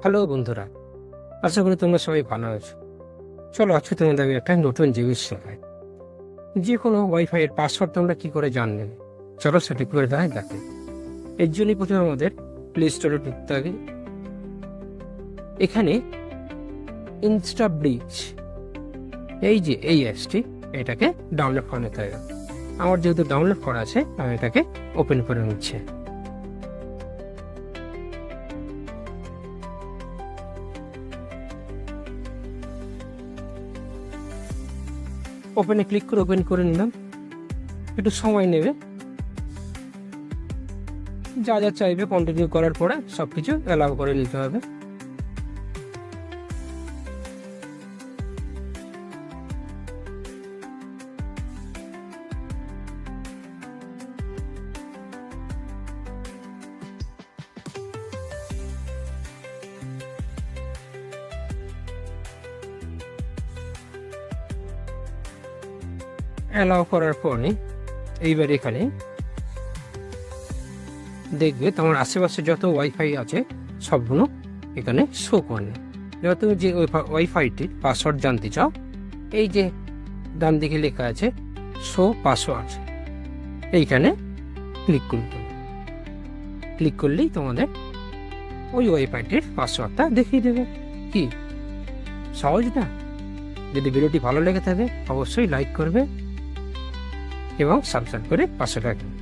Hello বন্ধুরা, আশা করি তোমরা সবাই ভালো আছো। চলো আজকে তোমাদের আমি একটা নতুন জিনিস শেখাই। যে কোনো ওয়াইফাই এর পাসওয়ার্ড তোমরা কি করে জানবে, চলো সেটা করে দেখো। এর জন্যই প্রথমে আমাদের প্লে স্টোরে ঢুকতে হবে। এখানে ইনস্টা ব্রিজ, এই যে এই অ্যাপসটি, এটাকে ডাউনলোড করে নিতে হবে। আমার যেহেতু ডাউনলোড করা আছে, আমি এটাকে ওপেন করে নিচ্ছি। ওপেনে ক্লিক করে ওপেন করে নিলাম। একটু সময় নেবে, যা যা চাইবে কন্টিনিউ করার পরে সবকিছু অ্যালাউ করে নিতে হবে। অ্যালাউ করার পরে এইবার এখানে দেখবে তোমার আশেপাশে যত ওয়াইফাই আছে সবগুলো এখানে শো করে। এবার তুমি যে ওয়াইফাইটির পাসওয়ার্ড জানতে চাও, এই যে ডান দিকে লেখা আছে শো পাসওয়ার্ড, এইখানে ক্লিক করতে হবে। ক্লিক করলেই তোমাদের ওই ওয়াইফাইটির পাসওয়ার্ডটা দেখিয়ে দেবে। কি সহজ না? যদি ভিডিওটি ভালো লেগে থাকে অবশ্যই লাইক করবে এবং সাবস্ক্রাইব করে পাশে রাখবে।